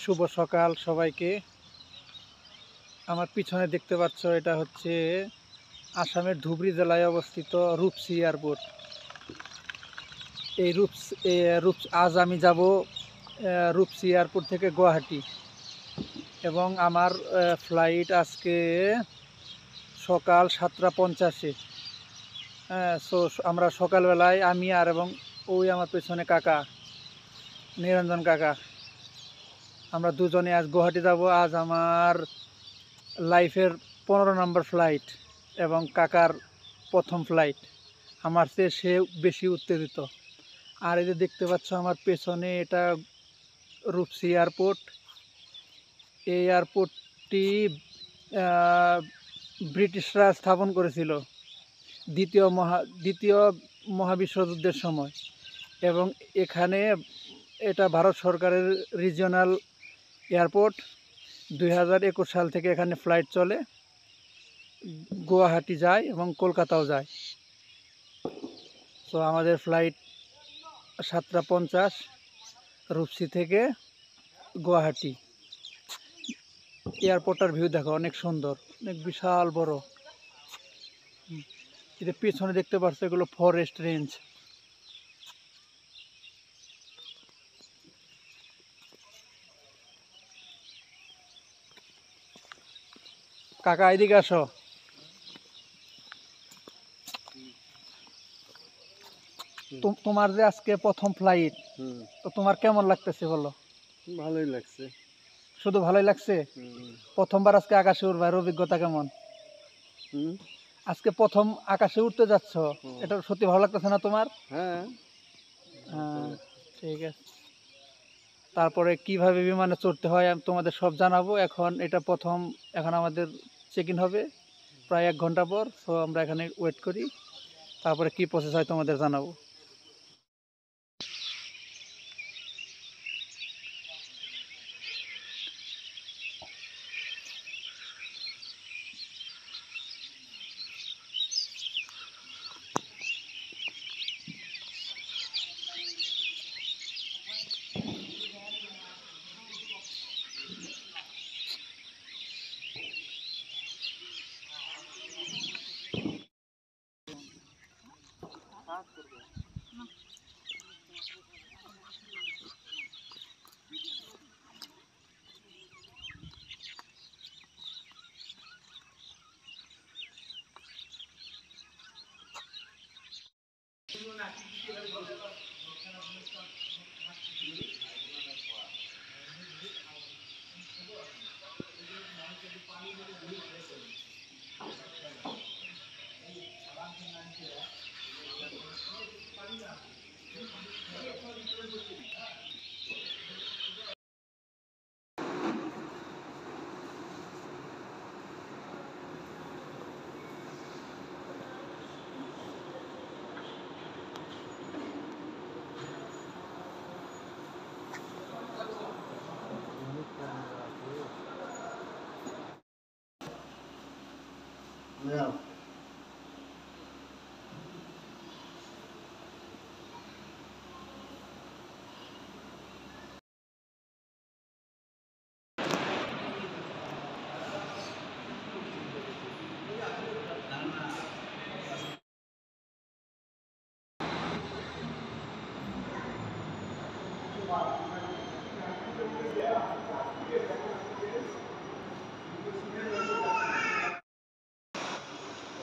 শুভ সকাল সবাইকে। আমার পিছনে দেখতে পাচ্ছ এটা হচ্ছে আসামের ধুবড়ী জেলায় অবস্থিত রূপসী এয়ারপোর্ট। এই আজ আমি যাব রূপসী এয়ারপোর্ট থেকে গুয়াহাটি, এবং আমার ফ্লাইট আজকে সকাল 7:50-এ। সো আমরা সকালবেলায় আমি এবং ওই আমার পেছনে কাকা, নিরঞ্জন কাকা, আমরা দুজনে আজ গুয়াহাটি যাব। আজ আমার লাইফের 15 নম্বর ফ্লাইট এবং কাকার প্রথম ফ্লাইট। আমার চেয়ে সে বেশি উত্তেজিত। আর এই যে দেখতে পাচ্ছ আমার পেছনে, এটা রূপসী এয়ারপোর্ট। এই এয়ারপোর্টটি ব্রিটিশরা স্থাপন করেছিল দ্বিতীয় মহাবিশ্বযুদ্ধের সময়, এবং এখানে এটা ভারত সরকারের রিজিওনাল এয়ারপোর্ট। 2021 সাল থেকে এখানে ফ্লাইট চলে, গুয়াহাটি যায় এবং কলকাতাও যায়। তো আমাদের ফ্লাইট 7:50 রূপসী থেকে গুয়াহাটি। এয়ারপোর্টটার ভিউ দেখো, অনেক সুন্দর, অনেক বিশাল বড়। এটা পিছনে দেখতে পাচ্ছ, এগুলো ফরেস্ট রেঞ্জ। কাকা এদিকে আসো। তোমার যে আজকে প্রথম ফ্লাইট, তো তোমার কেমন লাগতেছে বলো? ভালোই লাগছে। শুধু ভালোই লাগছে? প্রথমবার আজকে আকাশে উড়বার অভিজ্ঞতা কেমন? আজকে প্রথম আকাশে উঠতে যাচ্ছ, এটা সত্যি ভালো লাগতেছে না তোমার? হ্যাঁ, ঠিক আছে। তারপরে কিভাবে বিমানে চড়তে হয় আমি তোমাদের সব জানাবো। এখন আমাদের চেক ইন হবে প্রায় 1 ঘন্টা পর। সো আমরা এখানে ওয়েট করি, তারপরে কি প্রসেস হয় তোমাদের জানাবো।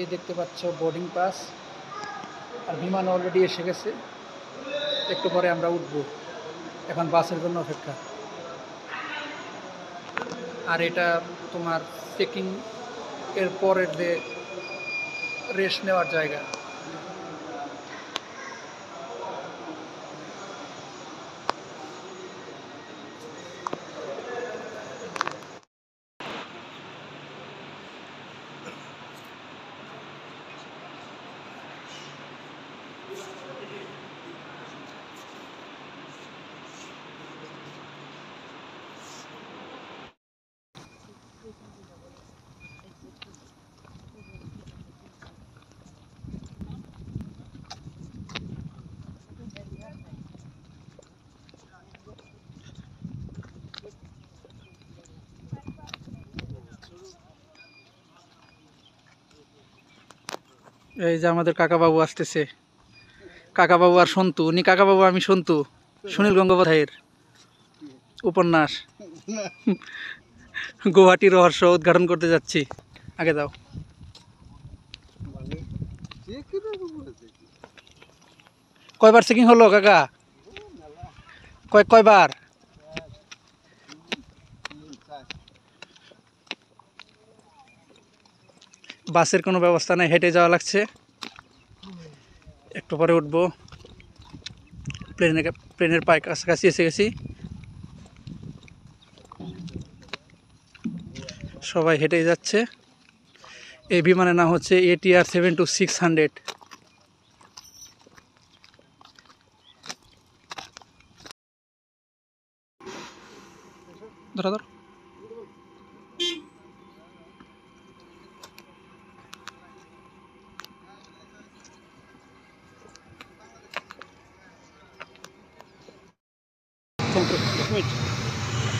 এই দেখতে পাচ্ছ বোর্ডিং পাস, আর বিমান অলরেডি এসে গেছে। একটু পরে আমরা উঠব, এখন বাসের জন্য অপেক্ষা। আর এটা তোমার চেকিং এর পরের যে রেস্ট নেওয়ার জায়গা। এই যে আমাদের কাকাবাবু আসতেছে, কাকাবাবু আর সন্তু, উনি কাকাবাবু আমি সন্তু, সুনীল গঙ্গোপাধ্যায়ের উপন্যাস গুয়াহাটি রহস্য উদ্ঘাটন করতে যাচ্ছি। আগে দাও। কয়বার চেকিং হলো কাকা? কয়বার? বাসের কোনো ব্যবস্থা নাই, হেঁটে যাওয়া লাগছে। একটু পরে উঠবো। প্লেনের পায়ে কাছাকাছি এসে গেছি। সবাই হেঁটেই যাচ্ছে। এই বিমানের নাম হচ্ছে ATR 72600। ধরো ধরো।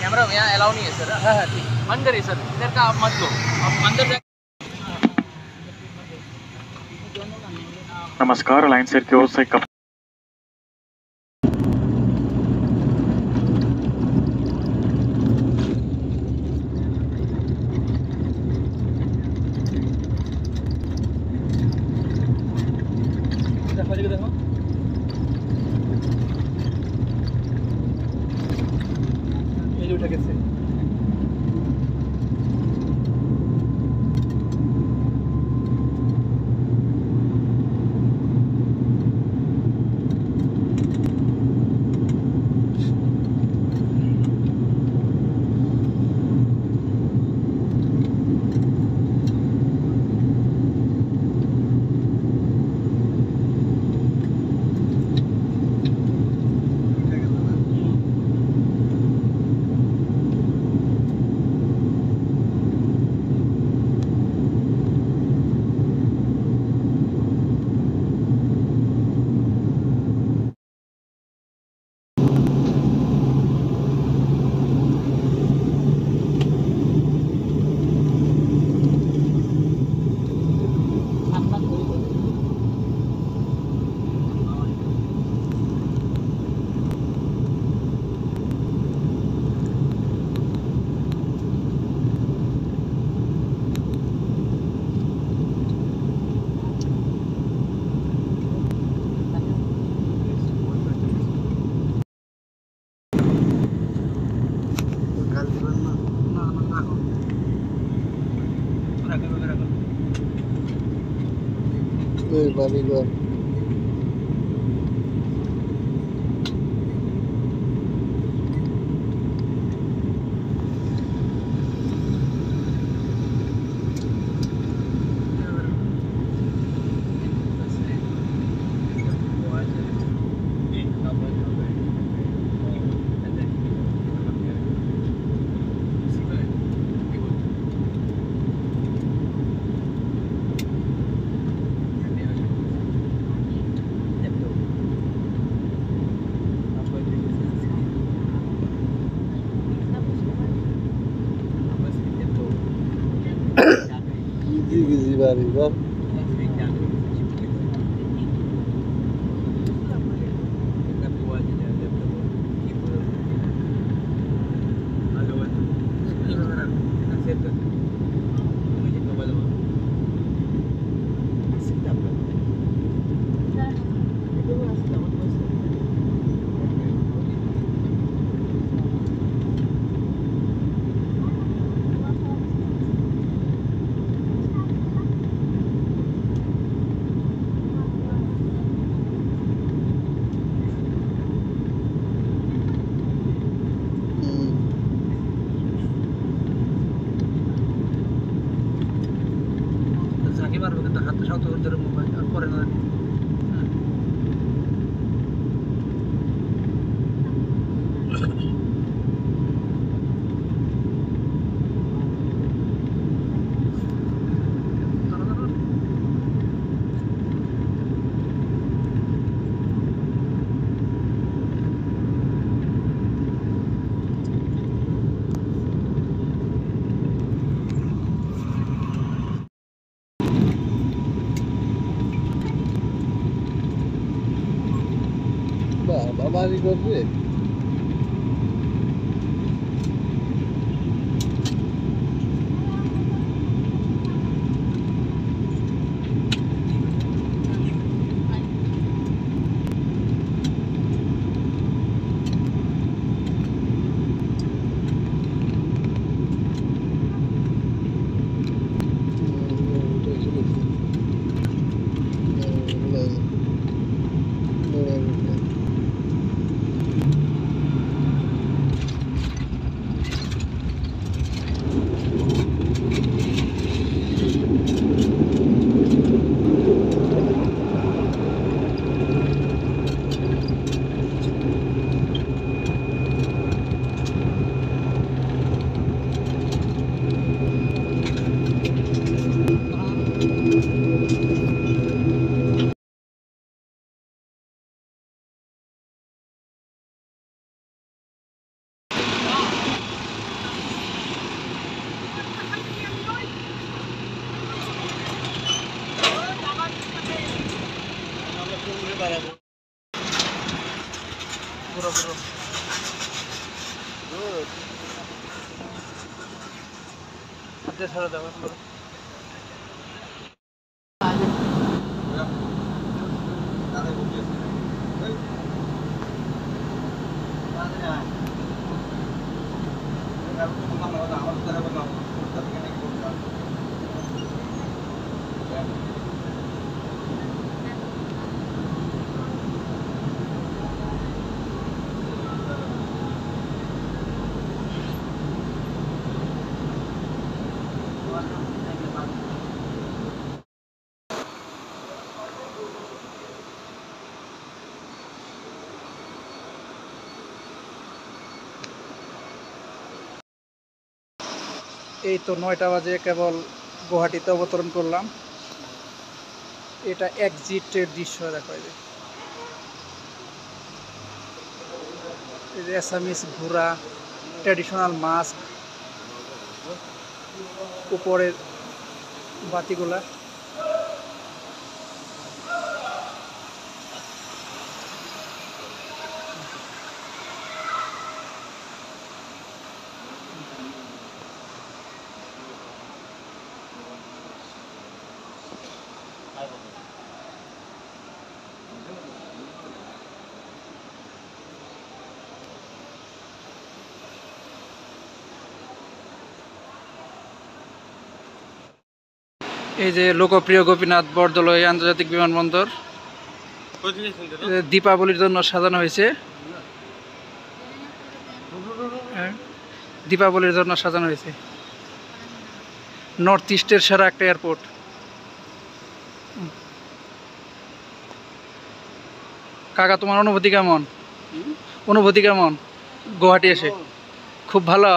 कैमरा में यहाँ अलाउ नहीं है सर। हाँ हाँ ठीक। अंदर है सर, इधर का आप मत लो, आप अंदर जा। नमस्कार, अलायंस एयर की ओर से कप দেখো এদিকে দেখো। এই যে উঠে গেছে। বাড়িঘর গিজি বাড়িঘর ঝাঁকি মারবো কিন্তু হাতে শক্ত করে ধরে মোবাইল আর পরে না। করবে পুরো পুরো হাতে ছাড়া দেওয়া পুরো এই তো 9টা বাজে কেবল গুয়াহাটিতে অবতরণ করলাম। এটা এক্সিটের দৃশ্য দেখো, এই যে অ্যাসামিস ঘোড়া, ট্র্যাডিশনাল মাস্ক, উপরের বাতিগুলা। এই যে লোকপ্রিয় গোপীনাথ বরদলৈ আন্তর্জাতিক বিমানবন্দর দীপাবলির জন্য সাজানো হয়েছে। দীপাবলির জন্য সাজানো হয়েছে। নর্থ ইস্টের সেরা একটা এয়ারপোর্ট। কাকা, তোমার অনুভূতি কেমন? অনুভূতি কেমন গুয়াহাটি এসে? খুব ভালো।